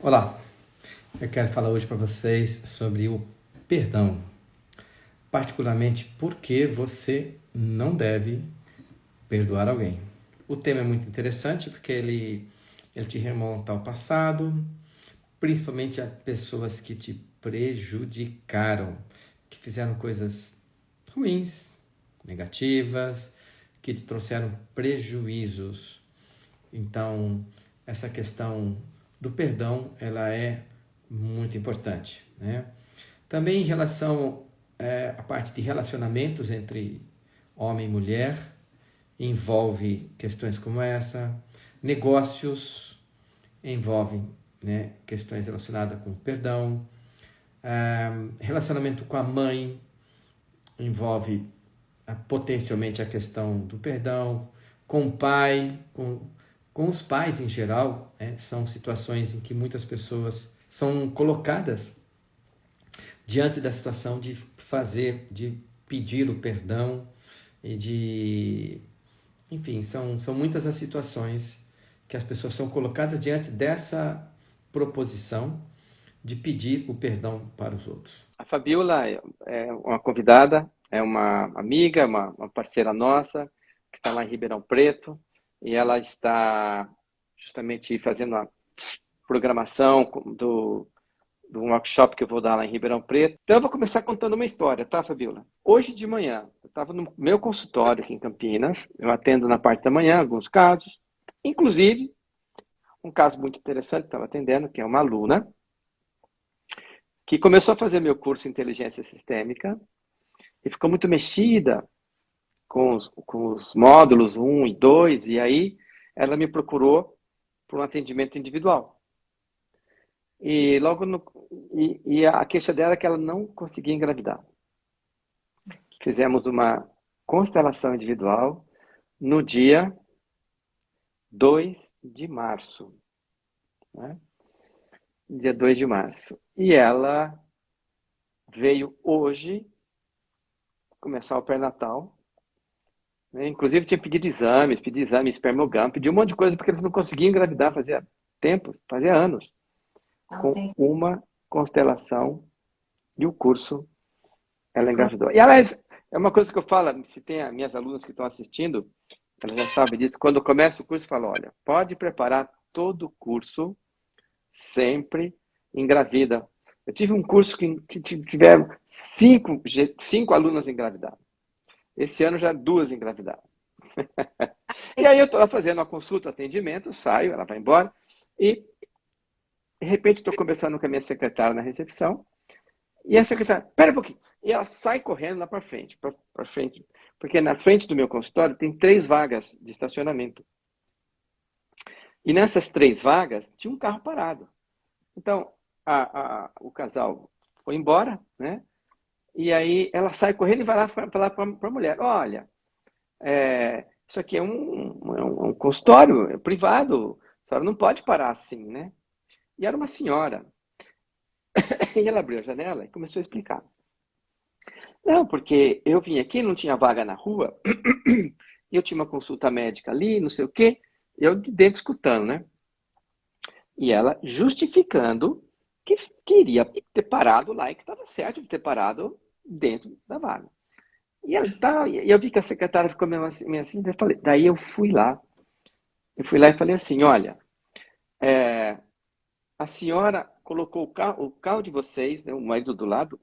Olá, eu quero falar hoje para vocês sobre o perdão, particularmente por que você não deve perdoar alguém. O tema é muito interessante porque ele te remonta ao passado, principalmente a pessoas que te prejudicaram, que fizeram coisas ruins, negativas, que te trouxeram prejuízos. Então, essa questão do perdão, ela é muito importante, né? Também em relação à parte de relacionamentos entre homem e mulher, envolve questões como essa. Negócios envolvem, né, questões relacionadas com perdão. Relacionamento com a mãe envolve potencialmente a questão do perdão. Com o pai, com os pais em geral, né, são situações em que muitas pessoas são colocadas diante da situação de fazer, de pedir o perdão e de... Enfim, são muitas as situações que as pessoas são colocadas diante dessa proposição de pedir o perdão para os outros. A Fabiola é uma convidada, é uma amiga, uma parceira nossa, que está lá em Ribeirão Preto, e ela está justamente fazendo a programação do workshop que eu vou dar lá em Ribeirão Preto. Então eu vou começar contando uma história, tá, Fabiola? Hoje de manhã, eu estava no meu consultório aqui em Campinas, eu atendo na parte da manhã alguns casos, inclusive um caso muito interessante que estava atendendo, que é uma aluna, que começou a fazer meu curso em inteligência sistêmica e ficou muito mexida com os módulos um e 2 e aí ela me procurou por um atendimento individual. E logo e a queixa dela é que ela não conseguia engravidar. Fizemos uma constelação individual no dia 2 de março, né? Dia 2 de março. E ela veio hoje começar o pré-natal, né? Inclusive tinha pedi exame espermograma, pedi um monte de coisa porque eles não conseguiam engravidar, fazia tempo, fazia anos. Com uma constelação e o curso, ela engravidou. E, aliás, é uma coisa que eu falo, se tem as minhas alunas que estão assistindo, elas já sabem disso, quando começa o curso, eu falo, olha, pode preparar todo o curso, sempre engravida. Eu tive um curso que tiveram cinco alunas engravidadas. Esse ano já duas engravidaram. E aí eu estou lá fazendo a consulta, atendimento, saio, ela vai embora, e de repente estou conversando com a minha secretária na recepção, e a secretária, pera um pouquinho, e ela sai correndo lá para frente, porque na frente do meu consultório tem 3 vagas de estacionamento. E nessas 3 vagas tinha um carro parado. Então, o casal foi embora, né? E aí ela sai correndo e vai lá falar para a mulher, olha, isso aqui é um consultório privado, a senhora não pode parar assim, né? E era uma senhora. E ela abriu a janela e começou a explicar. Não, porque eu vim aqui, não tinha vaga na rua, e eu tinha uma consulta médica ali, não sei o quê, eu de dentro escutando, né? E ela justificando que queria ter parado lá e que estava certo de ter parado dentro da vaga. E ela tá, e eu vi que a secretária ficou meio assim, daí eu fui lá e falei assim, olha, a senhora colocou o carro de vocês, né, o marido do lado,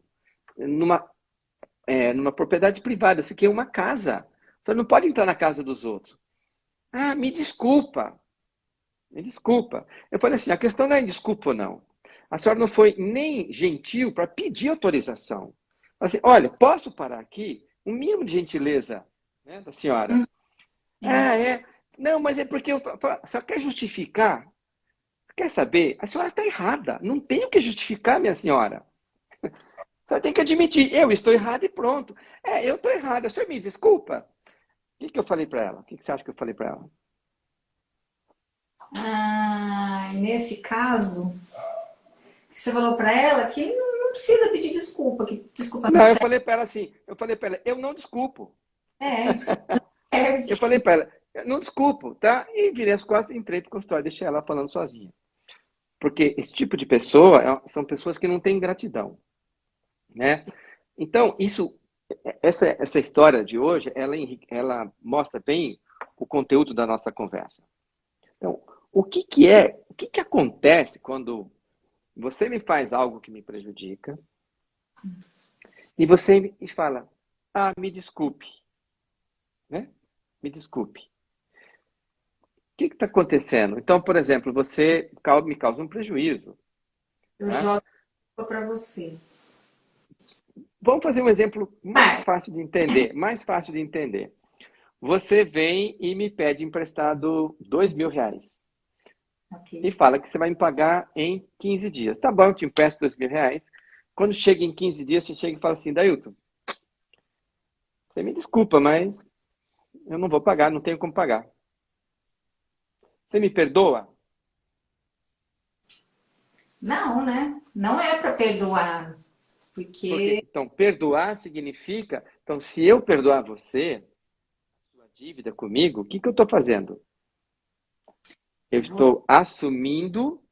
numa, numa propriedade privada, isso aqui é uma casa. Você não pode entrar na casa dos outros. Ah, me desculpa, me desculpa. Eu falei assim, a questão não é desculpa ou não. A senhora não foi nem gentil para pedir autorização. Assim, olha, posso parar aqui? Um mínimo de gentileza, né, da senhora. Ah, é. Não, mas é porque a senhora quer justificar? Quer saber? A senhora está errada. Não tem o que justificar, minha senhora. A senhora tem que admitir, eu estou errado e pronto. Eu estou errado. A senhora me desculpa. O que eu falei para ela? O que você acha que eu falei para ela? Nesse caso, você falou para ela que não precisa pedir desculpa, que desculpa não Não, eu serve. falei para ela assim, eu não desculpo. Isso Eu serve. falei para ela, eu não desculpo, tá? E virei as costas e entrei pro consultório, deixei ela falando sozinha. Porque esse tipo de pessoa são pessoas que não têm gratidão, né? Então, essa história de hoje, ela mostra bem o conteúdo da nossa conversa. Então, o que que acontece quando você me faz algo que me prejudica e você me fala, ah, me desculpe, né? Me desculpe. O que está acontecendo? Então, por exemplo, você me causa um prejuízo, Eu tá? jogo para você. Vamos fazer um exemplo mais Ah, fácil de entender, mais fácil de entender. Você vem e me pede emprestado R$ 2.000 e ok. fala que você vai me pagar em 15 dias. Tá bom, eu te empresto R$ 2.000. Quando chega em 15 dias, você chega e fala assim, Dailton, você me desculpa, mas eu não vou pagar, não tenho como pagar. Você me perdoa? Não, né? Não é para perdoar, Porque, porque então, perdoar significa, então, se eu perdoar você, sua dívida comigo, o que que eu estou fazendo? Eu estou assumindo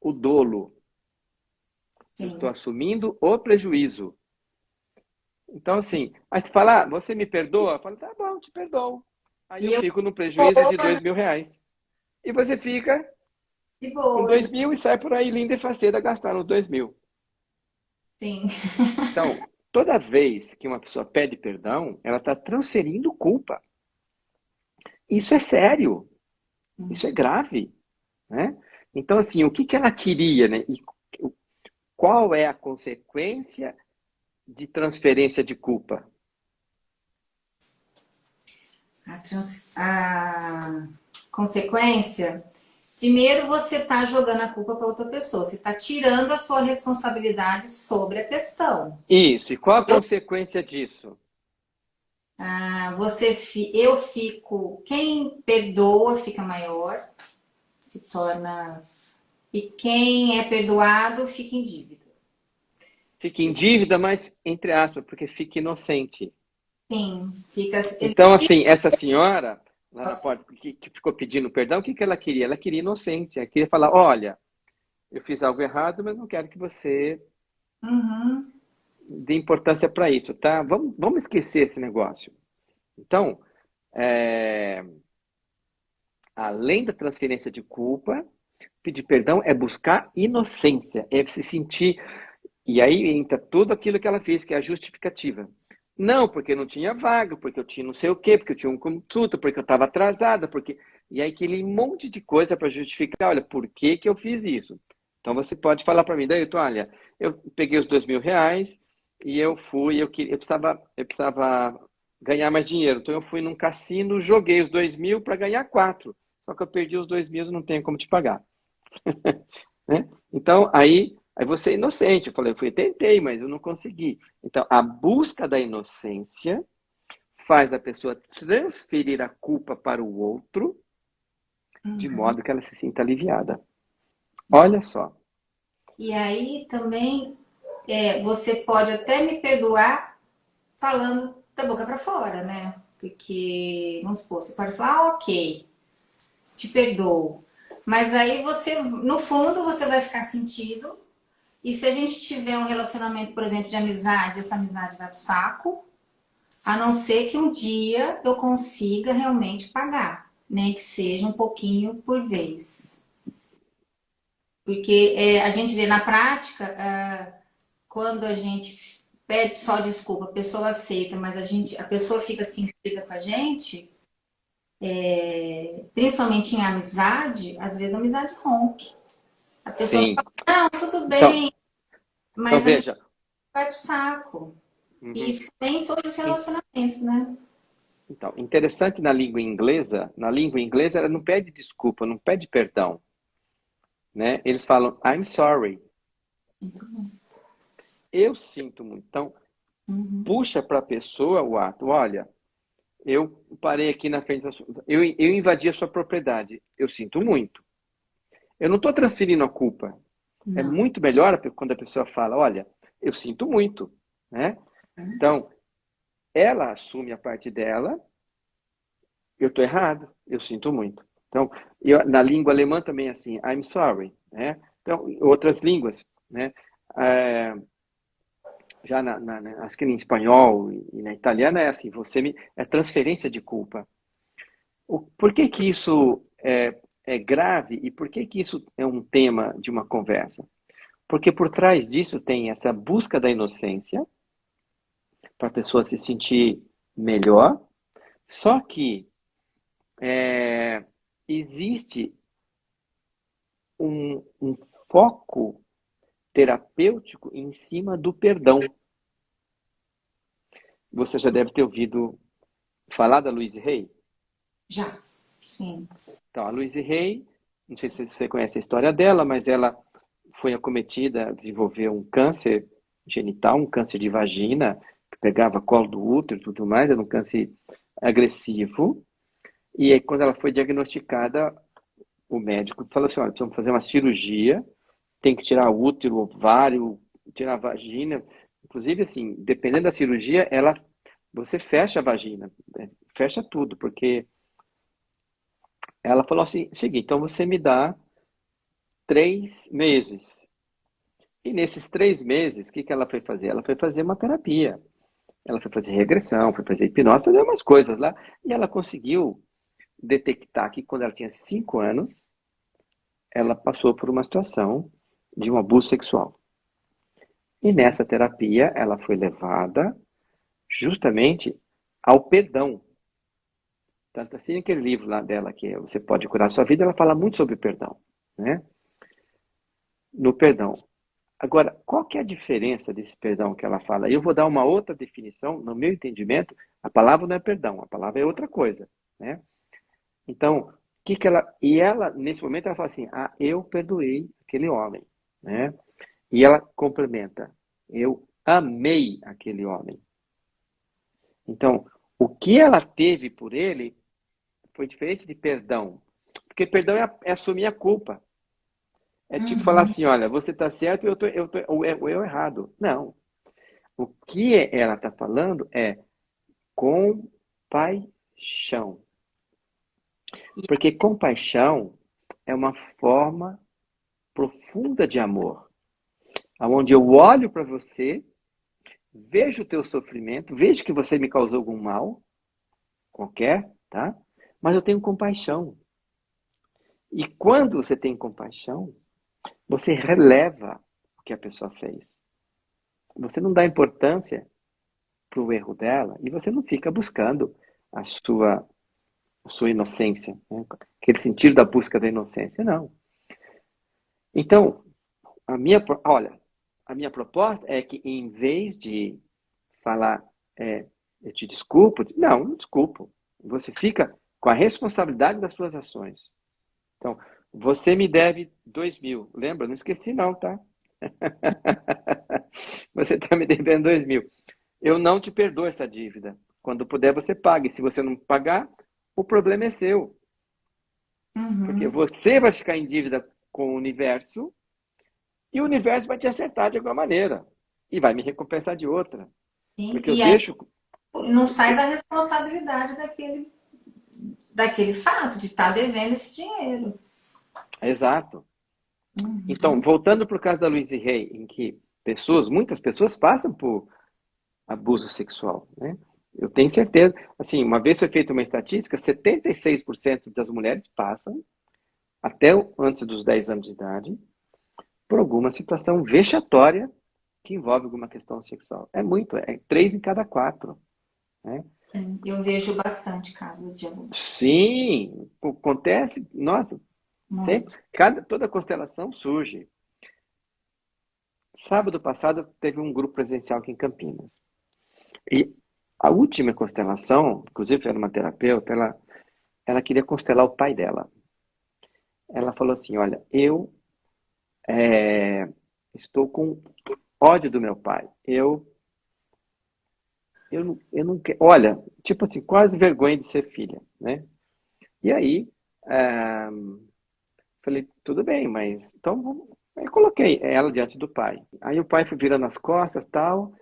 o dolo. Eu estou sim. assumindo o prejuízo. Então, assim, aí você fala, ah, você me perdoa? Eu falo, tá bom, te perdoo. Aí E eu eu fico no prejuízo vou de R$ 2.000. E você fica de com boa, 2.000 e sai por aí linda e faceira gastando 2.000. sim. Então, toda vez que uma pessoa pede perdão, ela está transferindo culpa. Isso é sério, isso é grave, né? Então, assim, o que que ela queria, né? E qual é a consequência de transferência de culpa? A consequência, primeiro você está jogando a culpa para outra pessoa, você está tirando a sua responsabilidade sobre a questão. Isso. E qual a consequência disso? Eu fico, quem perdoa fica maior, se torna, e quem é perdoado fica em dívida. Fica em dívida, mas entre aspas, porque fica inocente. Sim, fica, ele Então, tira assim, essa senhora lá na você. porta que ficou pedindo perdão, o que que ela queria? Ela queria inocência. Ela queria falar, olha, eu fiz algo errado, mas não quero que você Uhum. dê importância para isso, tá? Vamos esquecer esse negócio. Então, é, além da transferência de culpa, pedir perdão é buscar inocência, é se sentir. E aí entra tudo aquilo que ela fez, que é a justificativa. Não, porque não tinha vaga, porque eu tinha não sei o quê, porque eu tinha um consulta, porque eu estava atrasada, porque. E aí aquele monte de coisa para justificar, olha, por que que eu fiz isso? Então você pode falar para mim, Dailton, olha, eu peguei os R$ 2.000 e eu fui, eu precisava ganhar mais dinheiro. Então eu fui num cassino, joguei os 2.000 para ganhar 4. Só que eu perdi os 2.000 e não tenho como te pagar. Né? Então, aí você é inocente. Eu falei, tentei, mas eu não consegui. Então, a busca da inocência faz a pessoa transferir a culpa para o outro, de modo que ela se sinta aliviada. Olha só. E aí também você pode até me perdoar falando da boca para fora, né? Porque, vamos supor, você pode falar, ah, ok, te perdoo. Mas aí você, no fundo, você vai ficar sentido. E se a gente tiver um relacionamento, por exemplo, de amizade, essa amizade vai pro saco, a não ser que um dia eu consiga realmente pagar, nem que seja um pouquinho por vez. Porque a gente vê na prática, quando a gente pede só desculpa, a pessoa aceita, mas a pessoa fica sentida com a gente, principalmente em amizade, às vezes a amizade rompe. A pessoa Sim. fala, não, tudo Então, bem, então mas a amizade veja. vai pro saco. E Uhum. isso tem em todos os relacionamentos, né? Então, interessante na língua inglesa ela não pede desculpa, não pede perdão, né? Eles falam I'm sorry. Eu sinto muito. Então, puxa para a pessoa o ato. Olha, eu parei aqui na frente da sua. Eu invadi a sua propriedade. Eu sinto muito. Eu não estou transferindo a culpa. É Não. muito melhor quando a pessoa fala: olha, eu sinto muito. Né? Então, ela assume a parte dela. Eu estou errado. Eu sinto muito. Então, na língua alemã também é assim, I'm sorry, né? Então, outras línguas, né? É, já acho que em espanhol e na italiana é assim, é transferência de culpa. Por que que isso é grave e por que que isso é um tema de uma conversa? Porque por trás disso tem essa busca da inocência para a pessoa se sentir melhor, só que existe um foco terapêutico em cima do perdão. Você já deve ter ouvido falar da Louise Hay? Já, sim. Então, a Louise Hay, não sei se você conhece a história dela, mas ela foi acometida, desenvolveu um câncer genital, um câncer de vagina, que pegava colo do útero e tudo mais, era um câncer agressivo. E aí, quando ela foi diagnosticada, o médico falou assim, olha, precisamos fazer uma cirurgia, tem que tirar o útero, o ovário, tirar a vagina. Inclusive, assim, dependendo da cirurgia, você fecha a vagina, né? Fecha tudo, porque ela falou assim, seguinte, então você me dá 3 meses. E nesses 3 meses, o que que ela foi fazer? Ela foi fazer uma terapia. Ela foi fazer regressão, foi fazer hipnose, fazer umas coisas lá. E ela conseguiu detectar que quando ela tinha 5 anos, ela passou por uma situação de um abuso sexual. E nessa terapia, ela foi levada justamente ao perdão. Tanto assim, aquele livro lá dela, que é Você Pode Curar a Sua Vida, ela fala muito sobre perdão, né? No perdão. Agora, qual que é a diferença desse perdão que ela fala? Eu vou dar uma outra definição, no meu entendimento, a palavra não é perdão, a palavra é outra coisa, né? Então, ela, nesse momento, ela fala assim, eu perdoei aquele homem, né? E ela complementa, eu amei aquele homem. Então, o que ela teve por ele foi diferente de perdão. Porque perdão é assumir a culpa. É tipo falar Uhum. assim, olha, você está certo e eu errado. Não. O que ela está falando é compaixão. Porque compaixão é uma forma profunda de amor, onde eu olho para você, vejo o teu sofrimento, vejo que você me causou algum mal, qualquer, tá? Mas eu tenho compaixão. E quando você tem compaixão, você releva o que a pessoa fez. Você não dá importância para o erro dela e você não fica buscando a sua inocência, né? Aquele sentido da busca da inocência, não. Então, olha, a minha proposta é que em vez de falar, eu te desculpo, não desculpo. Você fica com a responsabilidade das suas ações. Então, você me deve 2.000. Lembra? Não esqueci não, tá? Você está me devendo 2.000. Eu não te perdoo essa dívida. Quando puder, você paga. E se você não pagar, o problema é seu. Porque Uhum. você vai ficar em dívida com o universo e o universo vai te acertar de alguma maneira. E vai me recompensar de outra. Sim. Porque eu E aí deixo. não sai da responsabilidade daquele fato de estar devendo esse dinheiro. Exato. Então, Uhum. voltando para o caso da Louise Hay, em que muitas pessoas passam por abuso sexual, né? Eu tenho certeza, assim, uma vez foi feita uma estatística, 76% das mulheres passam, até antes dos 10 anos de idade, por alguma situação vexatória que envolve alguma questão sexual. É muito, é 3 em cada 4, né? Sim, eu vejo bastante caso de abuso. Sim, acontece, nossa, sempre, Muito. toda constelação surge. Sábado passado teve um grupo presencial aqui em Campinas. E a última constelação, inclusive era uma terapeuta, ela queria constelar o pai dela. Ela falou assim, olha, eu estou com ódio do meu pai. Eu não quero. Olha, tipo assim, quase vergonha de ser filha, né? E aí, é, falei, tudo bem, mas então Aí eu coloquei ela diante do pai. Aí o pai foi virando as costas tal,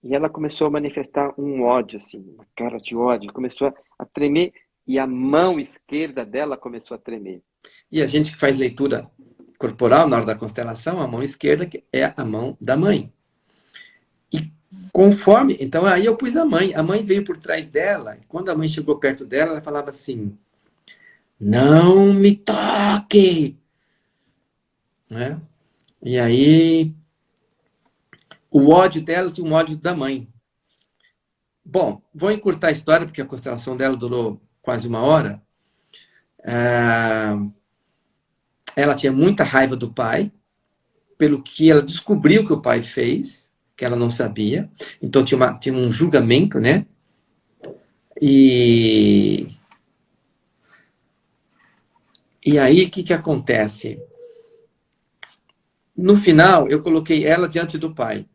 e ela começou a manifestar um ódio, assim, uma cara de ódio, começou a tremer. e a mão esquerda dela começou a tremer. E a gente que faz leitura corporal na hora da constelação, a mão esquerda é a mão da mãe. E conforme... Então, aí eu pus a mãe veio por trás dela, e quando a mãe chegou perto dela, ela falava assim, não me toque! Né? E aí, o ódio dela tinha um ódio da mãe. Bom, vou encurtar a história, porque a constelação dela durou quase 1 hora. Ela tinha muita raiva do pai, pelo que ela descobriu que o pai fez, que ela não sabia. Então tinha um julgamento, né? E aí, o que acontece? No final, eu coloquei ela diante do pai.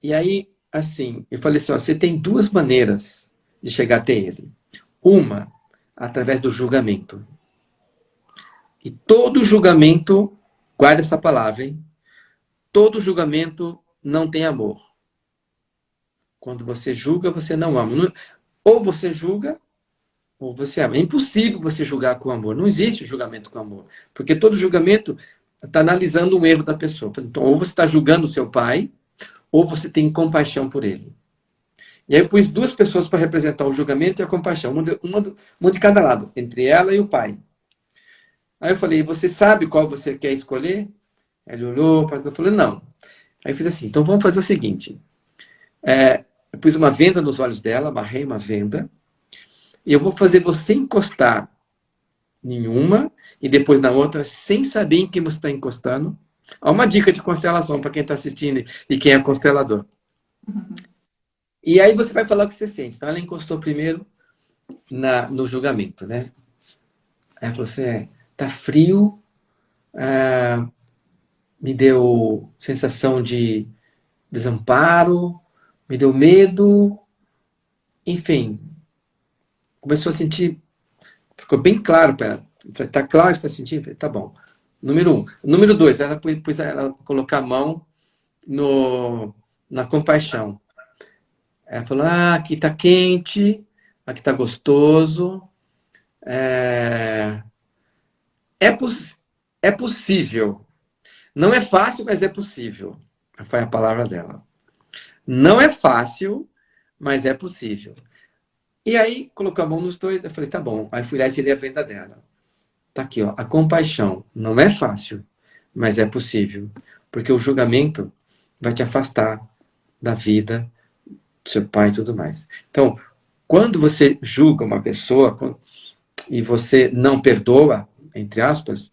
E aí, assim, eu falei assim, ó, você tem 2 maneiras de chegar até ele. Uma, através do julgamento. E todo julgamento, guarda essa palavra, hein? Todo julgamento não tem amor. Quando você julga, você não ama. Ou você julga, ou você ama. É impossível você julgar com amor. Não existe julgamento com amor. Porque todo julgamento está analisando um erro da pessoa. Então, ou você está julgando o seu pai, ou você tem compaixão por ele. E aí eu pus 2 pessoas para representar o julgamento e a compaixão. Uma de cada lado, entre ela e o pai. Aí eu falei, você sabe qual você quer escolher? Ele olhou, pastor, eu falei, não. Aí eu fiz assim, então vamos fazer o seguinte. Eu pus uma venda nos olhos dela, amarrei uma venda, e eu vou fazer você encostar em uma, e depois na outra, sem saber em quem você está encostando. Há uma dica de constelação para quem está assistindo e quem é constelador. E aí você vai falar o que você sente. Então ela encostou primeiro no julgamento, né? Aí ela falou assim, tá frio, me deu sensação de desamparo, me deu medo, enfim. Começou a sentir, ficou bem claro para ela. Falei, tá claro que você está sentindo? Falei, tá bom. Número 1. Número 2, ela pôs ela colocar a mão na compaixão. Ela falou, aqui tá quente, aqui tá gostoso. É possível. Não é fácil, mas é possível. Foi a palavra dela. Não é fácil, mas é possível. E aí, colocou a mão nos 2, eu falei, tá bom. Aí fui lá e tirei a venda dela. Tá aqui, ó. A compaixão não é fácil, mas é possível. Porque o julgamento vai te afastar da vida do seu pai e tudo mais. Então, quando você julga uma pessoa e você não perdoa, entre aspas,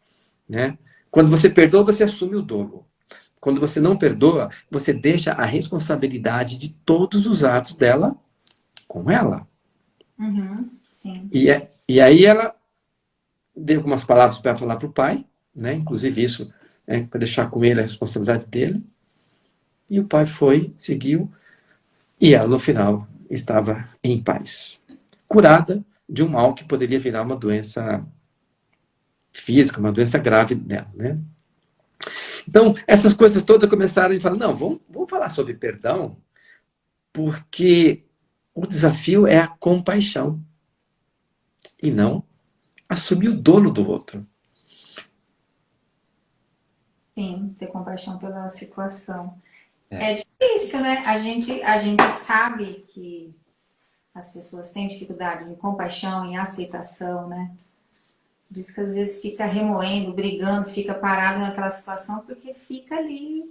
né? Quando você perdoa, você assume o dolo. Quando você não perdoa, você deixa a responsabilidade de todos os atos dela com ela. Sim. E aí ela deu algumas palavras para falar para o pai, né? Inclusive isso, para deixar com ele a responsabilidade dele. E o pai foi, seguiu, e ela, no final, estava em paz. Curada de um mal que poderia virar uma doença física, uma doença grave dela, né? Então, essas coisas todas começaram a falar, não, vamos falar sobre perdão, porque o desafio é a compaixão e não assumir o dolo do outro. Sim, ter compaixão pela situação. É difícil, né? A gente sabe que as pessoas têm dificuldade de compaixão e aceitação, né? Por isso que às vezes fica remoendo, brigando, fica parado naquela situação, porque fica ali,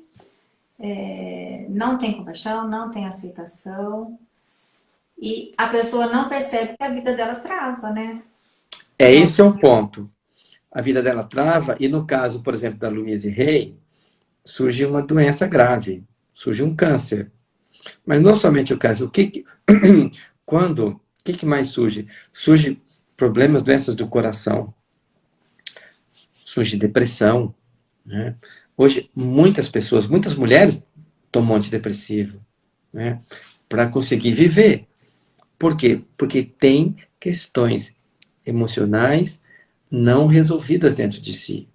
não tem compaixão, não tem aceitação, e a pessoa não percebe que a vida dela trava, né? Esse é um ponto. A vida dela trava, e no caso, por exemplo, da Louise Hay, surge uma doença grave, surge um câncer. Mas não somente o câncer, o que mais surge? Surge problemas, doenças do coração, surge depressão, né? Hoje, muitas pessoas, muitas mulheres tomam antidepressivo, né? Para conseguir viver. Por quê? Porque tem questões emocionais não resolvidas dentro de si.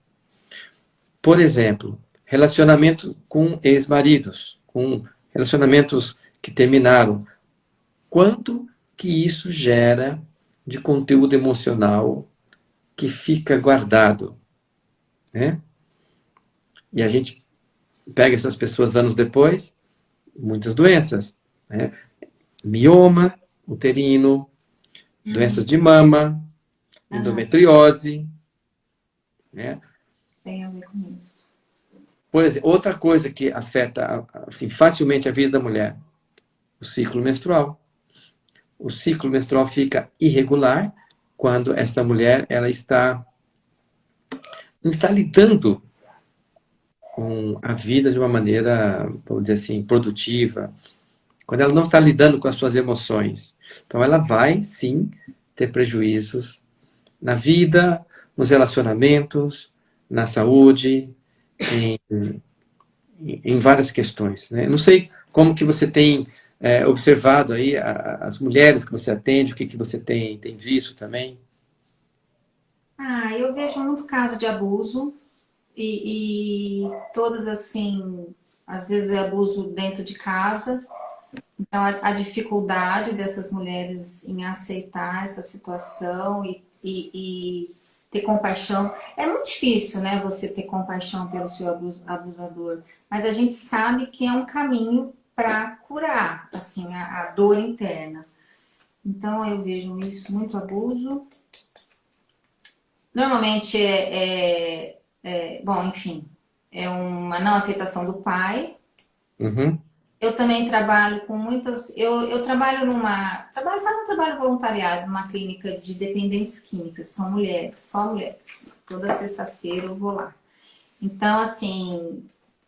Por exemplo, relacionamento com ex-maridos, com relacionamentos que terminaram. Quanto que isso gera de conteúdo emocional que fica guardado, né? E a gente pega essas pessoas anos depois, muitas doenças, né? Mioma uterino, doenças de mama, Aham, endometriose, né? tem a ver com isso. Por exemplo, outra coisa que afeta assim, facilmente a vida da mulher, o ciclo menstrual. O ciclo menstrual fica irregular quando esta mulher ela não está lidando com a vida de uma maneira, vamos dizer assim, produtiva, quando ela não está lidando com as suas emoções. Então ela vai sim ter prejuízos na vida, nos relacionamentos, na saúde, em, em várias questões, né? Não sei como que você tem observado aí as mulheres que você atende, o que que você tem visto também. Ah, eu vejo muito caso de abuso e todas assim, às vezes é abuso dentro de casa. Então, a dificuldade dessas mulheres em aceitar essa situação e ter compaixão. É muito difícil, né, você ter compaixão pelo seu abusador, mas a gente sabe que é um caminho para curar, assim, a dor interna. Então, eu vejo isso, muito abuso. Normalmente bom, enfim, é uma não aceitação do pai. Uhum. Eu também trabalho com muitas. Eu trabalho fazendo um trabalho voluntariado numa clínica de dependentes químicas. São mulheres, só mulheres. Toda sexta-feira eu vou lá. Então, assim,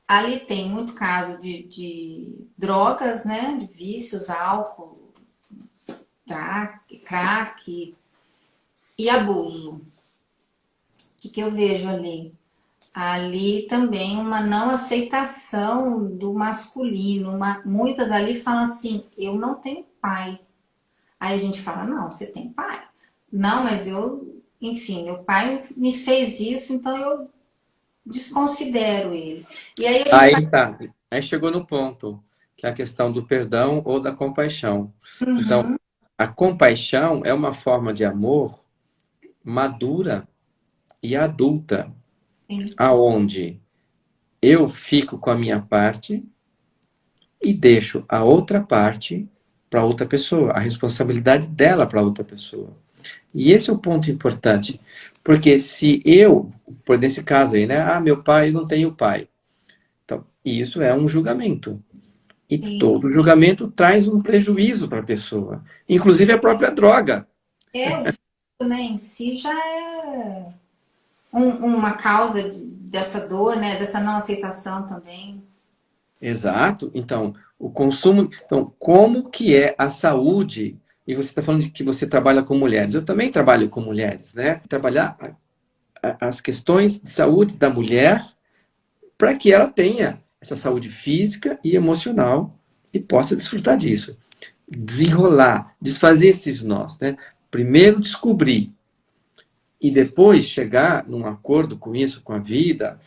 ali tem muito caso de drogas, né? De vícios, álcool, crack e abuso. O que eu vejo ali? Ali também uma não aceitação do masculino. Muitas ali falam assim, eu não tenho pai. Aí a gente fala, não, você tem pai. Não, mas enfim, meu pai me fez isso, então eu desconsidero ele. E aí a gente faz. Aí tá. Aí chegou no ponto, que é a questão do perdão ou da compaixão. Então, Uhum, a compaixão é uma forma de amor madura e adulta, sim, aonde eu fico com a minha parte e deixo a outra parte para outra pessoa, a responsabilidade dela para outra pessoa. E esse é o ponto importante, porque se eu, por nesse caso aí, né, meu pai, eu não tenho pai. Então, isso é um julgamento. E sim. todo julgamento traz um prejuízo para a pessoa, inclusive a própria droga. O vício, né, em si já é uma causa dessa dor, né? Dessa não aceitação também. Exato. Então, o consumo. Então, como que é a saúde? E você está falando de que você trabalha com mulheres. Eu também trabalho com mulheres, né? Trabalhar as questões de saúde da mulher para que ela tenha essa saúde física e emocional e possa desfrutar disso. Desenrolar, desfazer esses nós, né? Primeiro descobrir e depois chegar num acordo com isso, com a vida,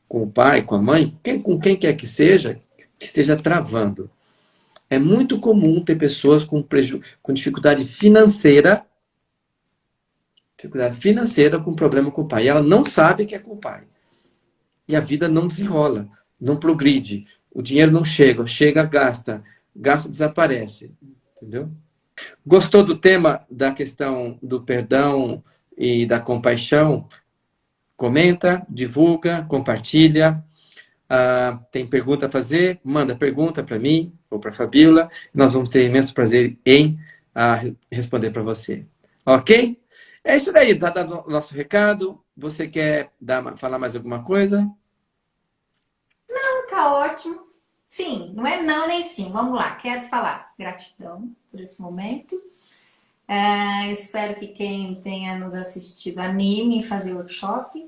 com o pai, com a mãe, com quem quer que seja, que esteja travando. É muito comum ter pessoas com dificuldade financeira com problema com o pai. E ela não sabe que é com o pai. E a vida não desenrola, não progride. O dinheiro não chega, chega, gasta, gasta, desaparece. Entendeu? Gostou do tema da questão do perdão e da compaixão? Comenta, divulga, compartilha. Tem pergunta a fazer? Manda pergunta para mim ou para a Fabíola. Nós vamos ter imenso prazer em responder para você. Ok? É isso daí. Tá dado o nosso recado. Você quer falar mais alguma coisa? Tá ótimo. Sim, não é não nem sim. Vamos lá, quero falar. Gratidão por esse momento. Espero que quem tenha nos assistido anime em fazer workshop.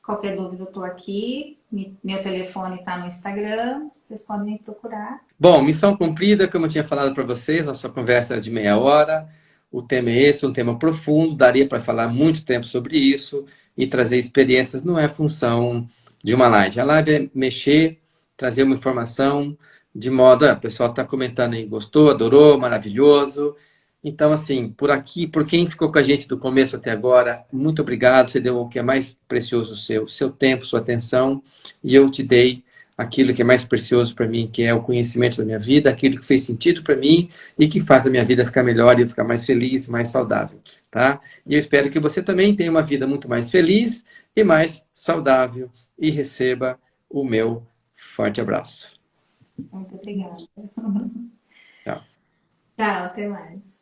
Qualquer dúvida, eu estou aqui. Meu telefone está no Instagram. Vocês podem me procurar. Bom, missão cumprida, como eu tinha falado para vocês, nossa conversa era de meia hora. O tema é esse, um tema profundo, daria para falar muito tempo sobre isso e trazer experiências, não é função de uma live. A live é mexer, trazer uma informação de modo, o pessoal está comentando aí, gostou, adorou, maravilhoso. Então, assim, por aqui, por quem ficou com a gente do começo até agora, muito obrigado. Você deu o que é mais precioso seu tempo, sua atenção, e eu te dei aquilo que é mais precioso para mim, que é o conhecimento da minha vida, aquilo que fez sentido para mim e que faz a minha vida ficar melhor e eu ficar mais feliz, mais saudável, tá? E eu espero que você também tenha uma vida muito mais feliz e mais saudável e receba o meu forte abraço. Muito obrigada. Tchau. Tchau, até mais.